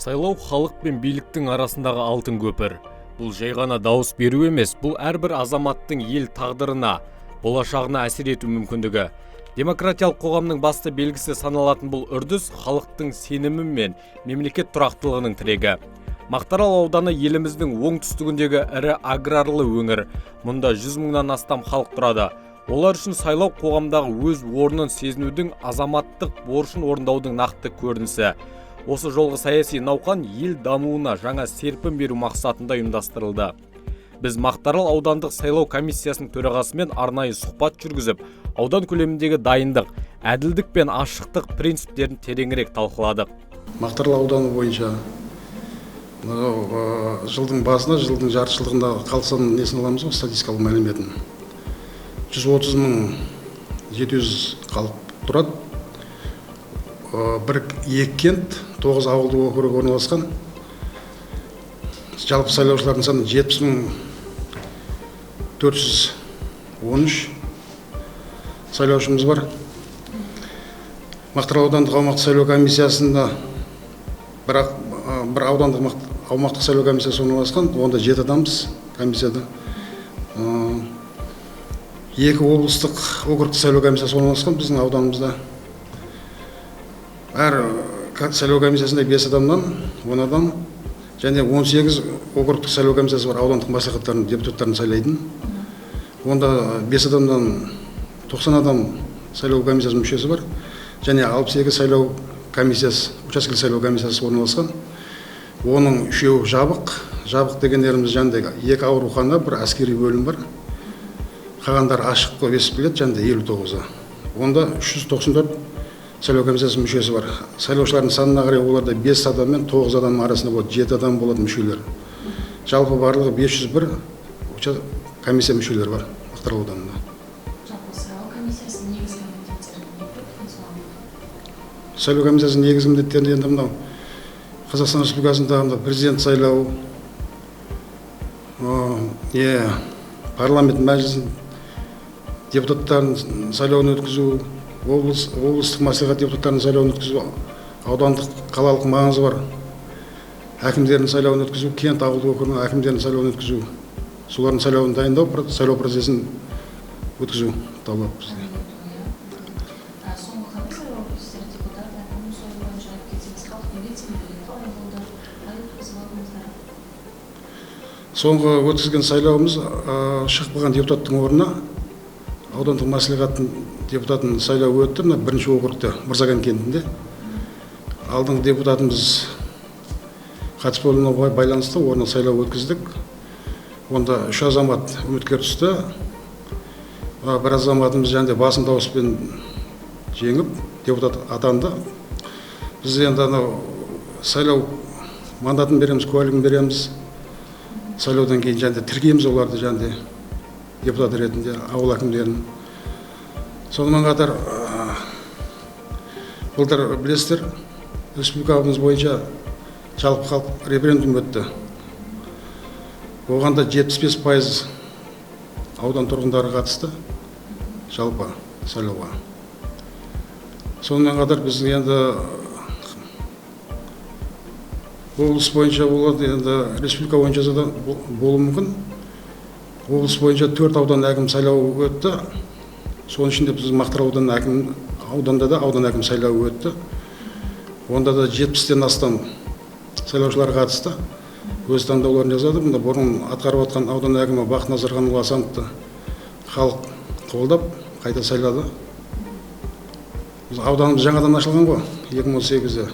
Сайлау халық пен биліктің арасындағы алтын көпір. Бұл жай ғана дауыс беру емес, бұл әрбір азаматтың ел тағдырына, болашағына әсер ету мүмкіндігі. Демократиялық қоғамның басты белгісі саналатын бұл үрдіс халықтың сенімі мен мемлекет тұрақтылығының тірегі. Мақтаарал ауданы еліміздің оңтүстігіндегі ірі аграрлы өңір. Мұнда 100 мыңнан астам халық тұрады. Олар үшін сайлау қоғамдағы өз орнын сезінудің, азаматтық борышын орындаудың нақты көрінісі. Осы жолғы саяси науқан ел дамуына жаңа серпін беру мақсатында ұйымдастырылды. Біз Мақтаарал аудандық сайлау комиссиясының төрағасымен арнайы сұхбат жүргізіп, аудан көлеміндегі дайындық, әділдік пен ашықтық принциптерін тереңірек талқыладық. Мақтаарал ауданы бойынша жылдың басында, жылдың жартыжылдығында қалсан несін аламыз ғой, статистикалық мәліметін. 130.700 халық тұрады. Екі кент, 9 ауылды округ орналасқан. Жалпы сайлаушылардың саны 70.413 сайлаушымыз бар. Мақтаарал аудандық аумақтық сайлау комиссиясында бір аудандық аумақтық сайлау комиссиясы орналасқан. Онда 7 адамбыз комиссияда. 2 облыстық округтік сайлау комиссиясы орналасқан біздің ауданымызда. Әр сайлау комиссиясында 5 адамнан 10 адам және 18 округтік сайлау комиссиясы бар, аудандық мәслихаттардың депутаттарын сайлайтын. Онда 5 адамнан 90 адам сайлау комиссиясы мүшесі бар және 68 сайлау комиссиясы, учаскелік сайлау комиссиясы орналасқан. Оның 3-еуі жабық. Жабық дегендеріміз жанында 2 аурухана, бір әскери бөлім бар. Қалғандар ашық көп естіп келеді, жанында 59-ы. Онда 394 сайлау комиссиясы мүшесі бар. Сайлаушылардың санына қарай оларда 5 адам мен 9 адамның арасында болады, 7 адам болады мүшелер. Жалпы барлығы 501 комиссия мүшелері бар Мақтаарал ауданында. Жалпы сайлау комиссиясының негізгі міндеттері не? Сайлау комиссиясының негізгі міндеттері енді мынау Қазақстан Республикасындағы президент сайлау, парламент мәжілісінің депутаттарын сайлауын өткізу, облыстық мәслихат депутаттарын сайлауын өткізу, аудандық қалалық маңызы бар әкімдердің сайлауын өткізу, кент ауылдық округінің әкімдердің сайлауын өткізу, солардың сайлауын дайындау, сайлау процесін өткізу талап бізге. Соңғы қандай сайлау өткіздер депутаттар, сол бойынша кетеміз, халық милициялары қалай болды, қалай өткізіп. Соңғы өткізген сайлауымыз шығып қалған депутаттың орнына аудандық мәслихаттың депутатын сайлау өтті, бірінші округте Мырзахан кентінде. Алдыңғы депутатымыз қатыс болуына байланысты орнына сайлау өткіздік. Онда 3 азамат үміткер түсті. Бір азаматымыз және басым дауыспен жеңіп, депутат атанды. Біз енді сайлау мандатын береміз, куәлігін береміз. Сайлаудан кейін және тіркейміз оларды және депутат ретінде ауыл әкімдерін. Сонымен қатар былтыр білесіздер, республикамыз бойынша жалпы халық референдум өтті. Оғанда 75% аудан тұрғындары қатысты жалпы сайлауға. Сонымен қатар біздің енді облыс бойынша болады, енді республика бойынша да болуы мүмкін. Облыс бойынша 4 аудан әкім сайлауы өтті. Соның ішінде біз Мақтаарал ауданда да аудан әкім сайлауы өтті. Онда да 70-тен астам сайлаушылар қатысты. Өз таңдауларын жазады. Мұнда бұрын атқарып жатқан аудан әкімі Бақназар Асановты халық қолдап қайта сайлады. Ауданымыз жаңадан ашылған ғой, 2018-де.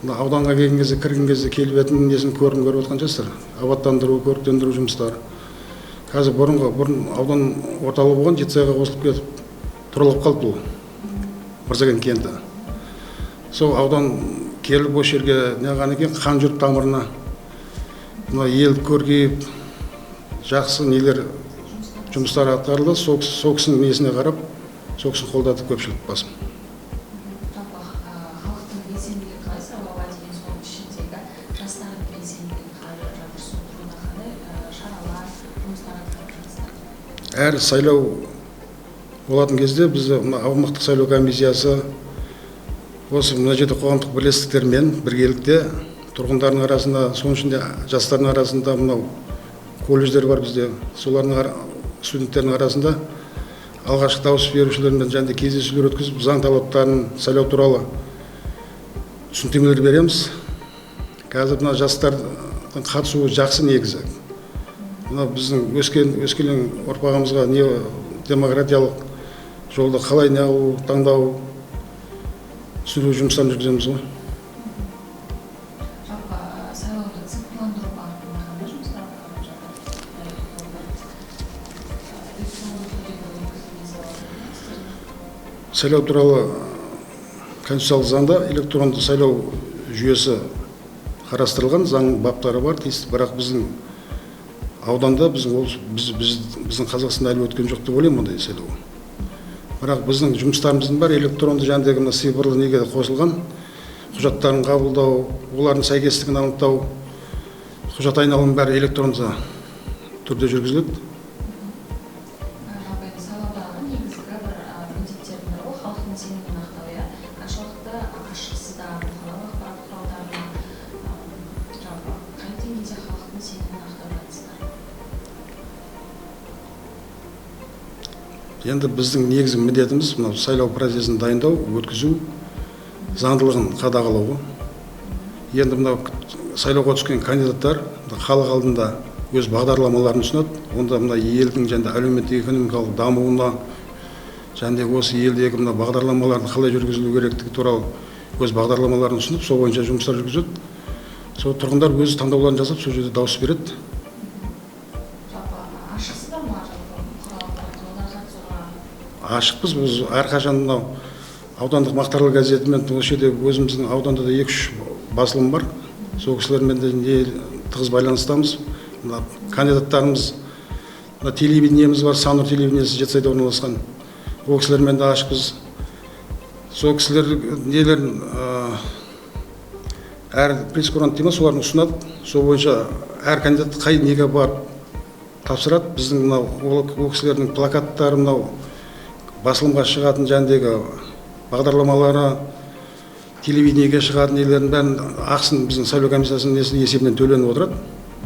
Ауданға келген кезде, кірген кезде келіп етін несін көріп жатқан жастар. Абаттандыру, көріктендіру жұмыстары. Қазір бұрын аудан орталығы болған, Жетісайға қосылып кетіп, тұралап қалып бұл Мырзахан кенті. Сол аудан келіп осы жерге неған екен, қан жүріп тамырына ел көркейіп, жақсы нелер жұмыстар атқарылды. Сол кісінің несіне қарап, сол кісіні қолдады көпшілік басым. Халықтың белсенділігі қалай сайлауға деген соның ішінде әр сайлау болатын кезде бізді мына аумақтық сайлау комиссиясы осы мына жерде қоғамдық бірлестіктермен біргелікте тұрғындардың арасында, соның ішінде жастардың арасында, мынау колледждер бар бізде, солардың студенттердің арасында алғашқы дауыс берушілермен және кездесулер өткізіп, заң талаптарын сайлау туралы түсініктемелер береміз. Қазір мына жастардың қатысуы жақсы негізі. Мына біздің өскелең ұрпағымызға не демократиялық жолда қалай не алу, таңдау, түсіндіру жұмыстарын жүргіземіз ғой. Жалпы сайлауды цифрландыру бағытында қандай жұмыстар атқарылып жатыр? Электронды түрде бір енгізуге болады. Сайлау туралы конституциялық заңда электронды сайлау жүйесі қарастырылған, заң баптары бар, бірақ біздің ауданда біздің Қазақстанда әлі өткен жоқ деп ойлаймын ондай сайлау. Бірақ біздің жұмыстарымыздың бәрі электронды жәндегі мына цифрлы неге қосылған, құжаттарын қабылдау, олардың сәйкестігін анықтау, құжат айналымы бәрі электронды түрде жүргізіледі. Жалпы сайлаудағы негізгі бір міндеттердің бірі ол халықтың сенімін ақтау, иә? Қаншалықты ашықсызда бұқаралық ақпарат құралдарына жалпы қай деңгейде халықтың сенімін ақтап жатсыздар? Енді біздің негізгі міндетіміз мынау сайлау процесін дайындау, өткізу, заңдылығын қадағалау. Енді мынау сайлауға түскен кандидаттар халық алдында өз бағдарламаларын ұсынады. Онда мына елдің және әлеуметтік экономикалық дамуына және осы елдегі мына бағдарламалардың қалай жүргізілу керектігі туралы өз бағдарламаларын ұсынып, сол бойынша жұмыстар жүргізеді. Сол тұрғындар өз таңдауларын жасап, сол жерде дауыс береді. Ашықпыз, біз әрқашан мынау аудандық мақтарлы газетімен осы жерде өзіміздің ауданда да 2-3 басылым бар. Сол кісілермен де тығыз байланыстамыз. Кандидаттарымыз, телевидениеміз бар, Санұр телевидениесі Жетісайда орналасқан. Ол кісілермен де ашықпыз. Сол кісілер нелерін әр пресс-курант дейміз, соларын ұсынады. Сол бойынша әр кандидат қай неге барып тапсырады. Біздің ол кісілердің плакаттары басылымға шығатын жәндегі бағдарламалары, телевидениеге шығатын нелердің бәрін ақысын біздің сайлау комиссиясының есебінен төленіп отырады,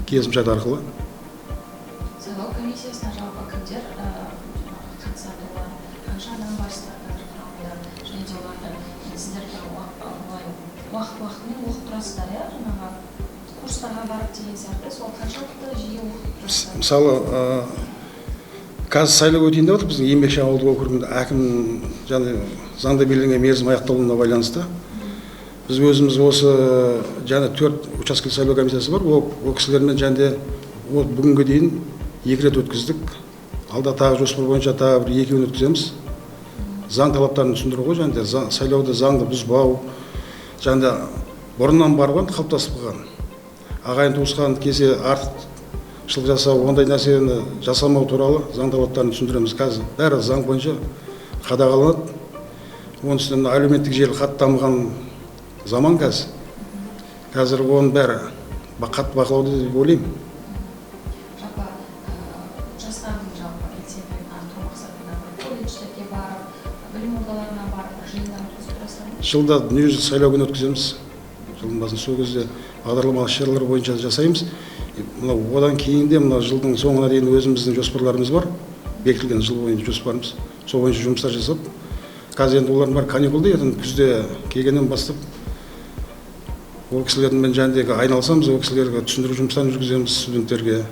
келісімшарт арқылы. Сайлау комиссиясына жалпы кімдер қатысады, олар қанша адам барсыздар қазір құрамында, және де оларды сіздер уақыт-уақытымен оқып тұрасыздар, иә, жаңағы курстарға барып деген сияқты, сол қаншалықты жиі оқып тұрасыздар? Мысалы, қазір сайлау өтейін деп отыр, біздің Еңбекші ауылдық округінде әкім және заңда белгіленген мерзім аяқталуына байланысты. Біз өзіміз осы және 4 учаскелік сайлау комиссиясы бар, ол кісілермен және бүгінге дейін 2 рет өткіздік. Алда тағы жоспар бойынша тағы бір 2-ін өткіземіз. Заң талаптарын түсіндіру ғой, және сайлауды заңды бұзбау, және бұрыннан бар ғой, қалыптасып қалған. Ағайын туысқан кесе артық жасау, ондай нәрсені жасамау туралы заң талаптарын түсіндіреміз. Қазір бәрі заң бойынша қадағаланады. Оның үстіне әлеуметтік желі қатты дамыған заман қазір. Қазір оның бәрі қатты бақылауда деп ойлаймын. Жалпы жастардың жалпы белсенділігін арттыру мақсатында колледждерге барып, білім ордаларына барып, жиындар өткізіп тұрасыздар ма? Жылда дүниежүзілік сайлау күні өткіземіз. Жылдың басында сол кезде бағдарламалық шаралар бойынша жасаймыз. Одан кейін де жылдың соңына дейін өзіміздің жоспарларымыз бар, бекітілген жыл бойынша жоспарымыз. Сол бойынша жұмыстар жасап, қазір енді олардың бар каникулда, күзде келгеннен бастап ол кісілермен жәндегі айналысамыз, ол кісілерге түсіндіру жұмыстарын жүргіземіз студенттерге.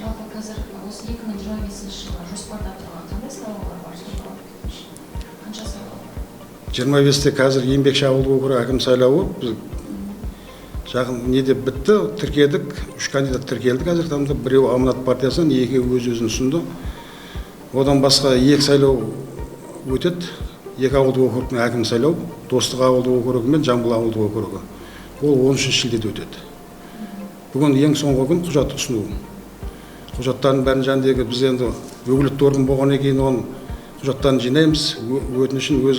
Жалпы қазір осы 2025 жылға жоспарда тұрған қандай сайлаулар бар? Қанша сайлау бар? 25-те қазір Еңбекші ауылдық округі әкім сайлауы жақын неде бітті, тіркедік, 3 кандидат тіркелді қазір таңда, біреу Аманат партиясынан, екеуі өз-өзін ұсынды. Одан басқа 2 сайлау өтеді, 2 ауылдық округтың әкім сайлау, Достық ауылдық округі мен Жамбыл ауылдық округі. Ол 13 шілдеде өтеді. Бүгін ең соңғы күн құжат ұсыну. Құжаттардың бәрін жәндегі біз енді өкілетті орган болғаннан кейін оның құжаттарын жинаймыз, өтінішін өз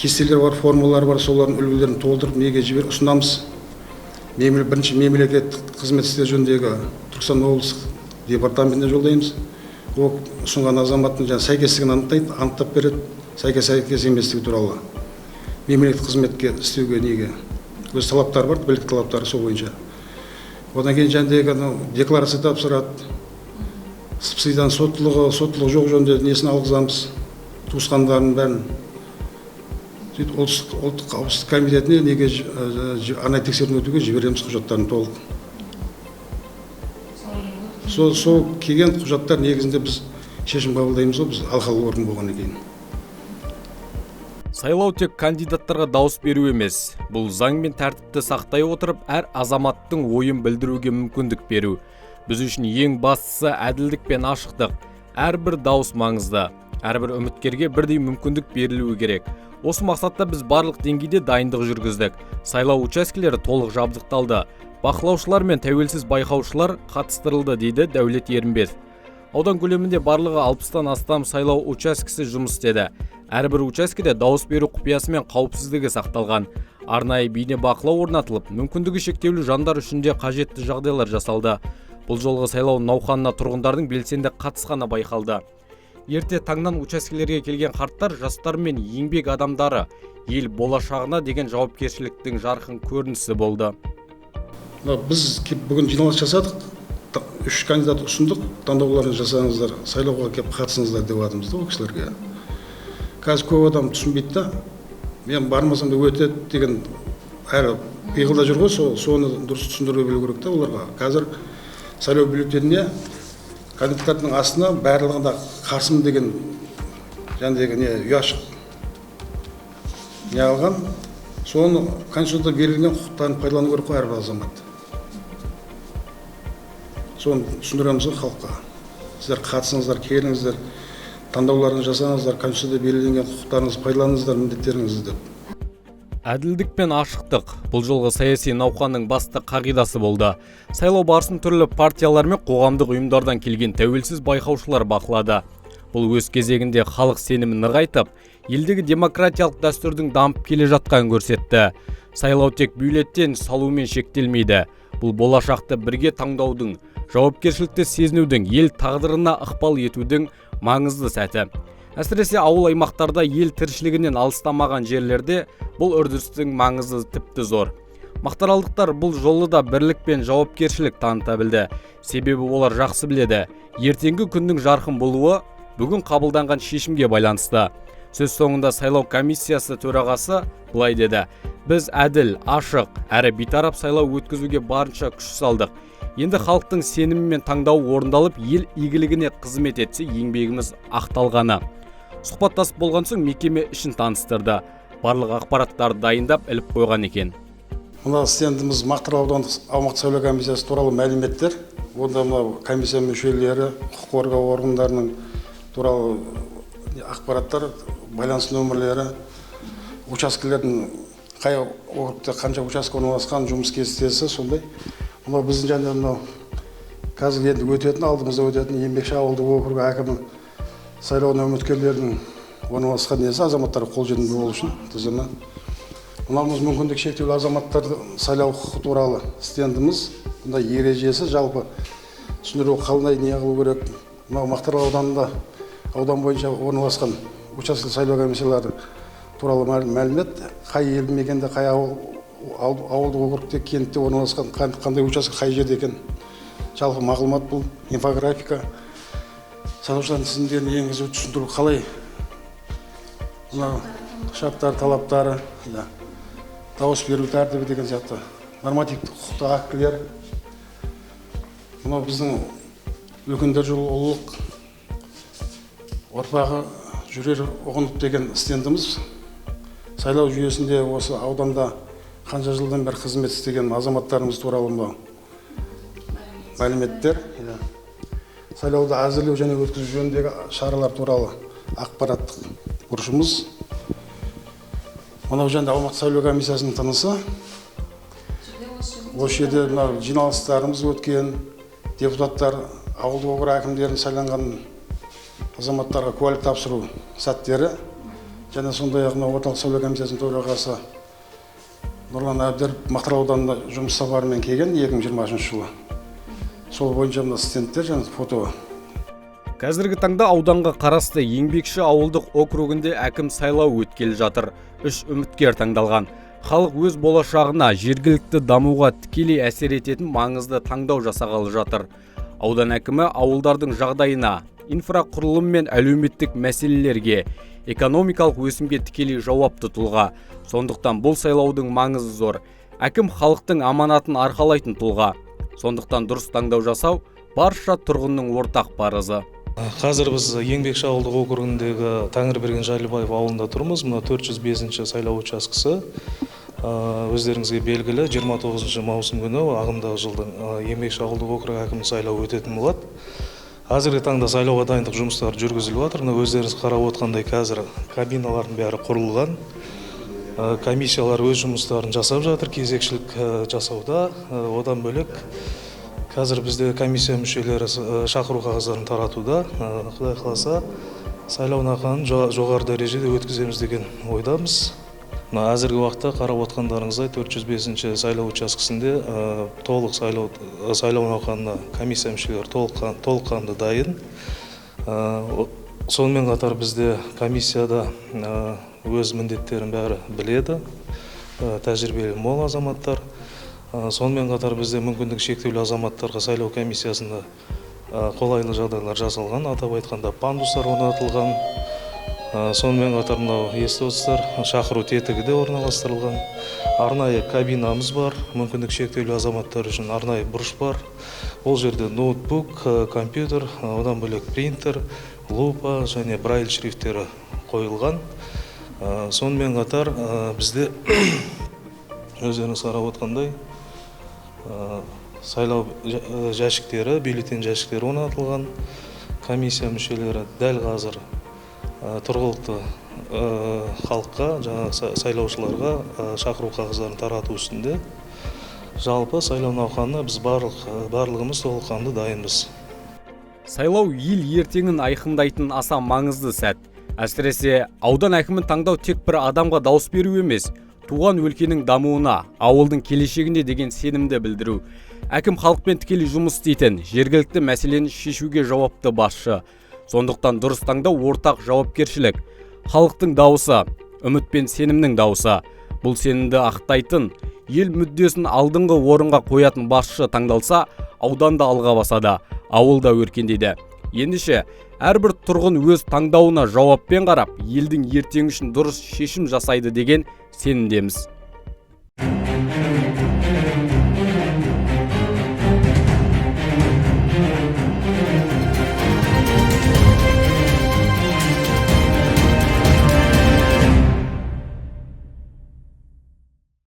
кестелер бар, формулалар бар, солардың үлгілерін толтырып неге ұсынамыз. Бірінші мемлекеттік қызмет істері жөніндегі Түркістан облыстық департаментіне жолдаймыз. Ол ұсынған азаматтың сәйкестігін анықтап береді, сәйкес еместігі туралы. Мемлекеттік қызметке істеуге неге өз талаптары бар, білікті талаптары сол бойынша. Одан кейін декларация тапсырады. Субсидияның соттылығы жоқ жөнінде несін алғызамыз, туысқандарын бәрін. Ұлттық қауіпсіздік комитетіне неге арнайы тексеруден өтуге жібереміз құжаттарын толық. Сол келген құжаттар негізінде біз шешім қабылдаймыз, біз алқалы орган болғаннан кейін. Сайлау тек кандидаттарға дауыс беру емес. Бұл заң мен тәртіпті сақтай отырып, әр азаматтың ойын білдіруге мүмкіндік беру. Біз үшін ең бастысы әділдік пен ашықтық. Әрбір дауыс маңызды. Әрбір үміткерге бірдей мүмкіндік берілуі керек. Осы мақсатта біз барлық деңгейде дайындық жүргіздік. Сайлау учаскелері толық жабдықталды. Бақылаушылар мен тәуелсіз байқаушылар қатыстырылды, дейді Дәулет Ерімбетов. Аудан көлемінде барлығы 60-тан астам сайлау учаскесі жұмыс істеді. Әрбір учаскеде дауыс беру құпиясы мен қауіпсіздігі сақталған. Арнайы бейне бақылау орнатылып, мүмкіндігі шектеулі жандар үшін де қажетті жағдайлар жасалды. Бұл жолғы сайлау науқанына тұрғындардың белсенді қатысқаны байқалды. Ерте таңнан учаскелерге келген қарттар, жастар мен еңбек адамдары ел болашағына деген жауапкершіліктің жарқын көрінісі болды. Біз бүгін жиналыс жасадық, 3 кандидат ұсындық, таңдауларын жасаңыздар, сайлауға кеп қатысыңыздар деп жатырмыз ол кісілерге. Қазір көп адам түсінбейді да, мен бармасам да өтеді деген әлі пиғылда жүр ғой, соны дұрыс түсіндіре білу керек та оларға. Қазір сайлау бюллетеніне кандидаттардың астына барлығында қарсымын деген ұяшық не алған, соны конституцияда берілген құқықтарын пайдалану керек қой әрбір азамат. Соны түсіндіреміз халыққа. Сіздер қатысыңыздар, келіңіздер, таңдауларын жасаңыздар, конституцияда белгіленген құқықтарыңызды пайдаланыңыздар, міндеттеріңізді деп. Әділдік пен ашықтық бұл жолғы саяси науқанның басты қағидасы болды. Сайлау барысын түрлі партиялар мен қоғамдық ұйымдардан келген тәуелсіз байқаушылар бақылады. Бұл өз кезегінде халық сенімін нығайтып, елдегі демократиялық дәстүрдің дамып келе жатқанын көрсетті. Сайлау тек бюллетен салумен шектелмейді. Бұл болашақты бірге таңдаудың, жауапкершілікті сезінудің, ел тағдырына ықпал етудің маңызды сәті. Әсіресе ауыл аймақтарда ел тіршілігінен алыстамаған жерлерде бұл үрдістің маңызы тіпті зор. Мақтаралдықтар бұл жолы да бірлік пен жауапкершілік таныта білді. Себебі олар жақсы біледі, ертеңгі күннің жарқын болуы бүгін қабылданған шешімге байланысты. Сөз соңында сайлау комиссиясы төрағасы былай деді: біз әділ, ашық, әрі бейтарап сайлау өткізуге барынша күш салдық. Енді халықтың сенімі мен таңдауы орындалып, ел игілігіне қызмет етсе, еңбегіміз ақталғаны. Сұхбаттасып болған соң мекеме ішін таныстырды. Барлық ақпараттарды дайындап іліп қойған екен. Мына стендіміз Мақтарал аудандық аумақтық сайлау комиссиясы туралы мәліметтер. Онда комиссия мүшелері, құқық қорғау органдарының туралы ақпараттар, байланыс нөмірлері, учаскелердің қай округте қанша учаске орналасқан, жұмыс кестесі сондай. Мына біздің қазір енді өтетін, алдымызда өтетін еңбекші ауылдық округі әкімі сайлауына үміткерлердің орналасқан несі азаматтарға қолжетімді болу үшін тізімі. Мынамыз мүмкіндік шектеулі азаматтарды сайлау құқығы туралы стендіміз. Бұнда ережесі жалпы түсіндіру қалай не қылу керек. Мынау Мақтарал ауданында аудан бойынша орналасқан учаскелік сайлау комиссиялары туралы мәлімет, қай елді мекенде, қай ауылдық округте, кентте орналасқан, қандай участке қай жерде екен. Жалпы мағлұмат бұл, инфографика. Сайлаушылардың тізімдерін енгізу түсіндіру қалай. Мына шарттар, талаптары, дауыс беру тәртібі деген сияқты нормативтік құқықтық актілер. Мына біздің өркендер жолы ұлылық ұрпағы жүрер ұғынып деген стендіміз. Сайлау жүйесінде осы ауданда қанша жылдан бері қызмет істеген азаматтарымыз туралы мәліметтер. Сайлауды әзірлеу және өткізу жөніндегі шаралар туралы ақпараттық бұрышымыз. Мынау жөнінде аумақтық сайлау комиссиясының тынысы. Осы жерде жиналыстарымыз өткен, депутаттар, ауылдық округ әкімдерін сайланған азаматтарға куәлік тапсыру сәттері, және сондай-ақ орталық сайлау комиссиясының төрағасы Нұрлан Әбдіров Мақтарал ауданында жұмыс сапарымен келген 2020 жылы. сол бойынша мына стендтер жаңа фото. Қазіргі таңда ауданға қарасты Еңбекші ауылдық округінде әкім сайлау өткелі жатыр. 3 үміткер таңдалған. Халық өз болашағына, жергілікті дамуға тікелей әсер ететін маңызды таңдау жасағалы жатыр. Аудан әкімі ауылдардың жағдайына, инфрақұрылым мен әлеуметтік мәселелерге, экономикалық өсімге тікелей жауапты тұлға. Сондықтан бұл сайлаудың маңызы зор. Әкім халықтың аманатын арқалайтын тұлға. Сондықтан дұрыс таңдау жасау барша тұрғынның ортақ парызы. Қазір біз Еңбекші ауылдық округіндегі Тәңірберген Жайлыбаев ауылында тұрмыз. Мына 405-ші сайлау учаскесі. Өздеріңізге белгілі 29 маусым күні ағымдағы жылдың Еңбекші ауылдық округ әкімін сайлау өтетін болады. Қазіргі таңда сайлауға дайындық жұмыстары жүргізіліп жатыр. Мына өздеріңіз қарап отқандай қазір кабиналардың бәрі құрылған. Комиссиялар өз жұмыстарын жасап жатыр, кезекшілік жасауда. Одан бөлек қазір бізде комиссия мүшелері шақыру қағаздарын таратуда. Құдай қаласа сайлау науқанын жоғары дәрежеде өткіземіз деген ойдамыз. Әзіргі уақытта қарап отқандарыңыздай 405-ші сайлау учаскесінде толық сайлау науқанына комиссия мүшелері толыққанды дайын. Сонымен қатар бізде комиссияда өз міндеттерін бәрі біледі, тәжірибелі мол азаматтар. Сонымен қатар бізде мүмкіндігі шектеулі азаматтарға сайлау комиссиясында қолайлы жағдайлар жасалған, атап айтқанда пандустар орнатылған. Сонымен қатар мынау естіп отырсыздар, шақыру тетігі де орналастырылған. Арнайы кабинамыз бар, мүмкіндігі шектеулі азаматтар үшін арнайы бұрыш бар. Ол жерде ноутбук, компьютер, одан бөлек принтер, лупа және брайль шрифттері қойылған. Сонымен қатар бізде өздеріңіз қарап отқандай сайлау жәшіктері, бюллетень жәшіктері орнатылған. Комиссия мүшелері дәл қазір тұрғылықты халыққа, сайлаушыларға шақыру қағаздарын тарату үстінде. Жалпы сайлау науқанына біз барлығымыз толыққанды дайынбыз. Сайлау ел ертеңін айқындайтын аса маңызды сәт. Әсіресе аудан әкімін таңдау тек бір адамға дауыс беру емес, туған өлкенің дамуына, ауылдың келешегіне деген сенімді білдіру. Әкім халықпен тікелей жұмыс істейтін, жергілікті мәселені шешуге жауапты басшы. Сондықтан дұрыс таңдау ортақ жауапкершілік. Халықтың дауысы, үміт пен сенімнің дауысы. Бұл сенімді ақтайтын, ел мүддесін алдыңғы орынға қоятын басшы таңдалса, ауданда алға басады, ауылда өркендейді. Ендеше, әрбір тұрғын өз таңдауына жауаппен қарап, елдің ертеңі үшін дұрыс шешім жасайды деген сенімдеміз.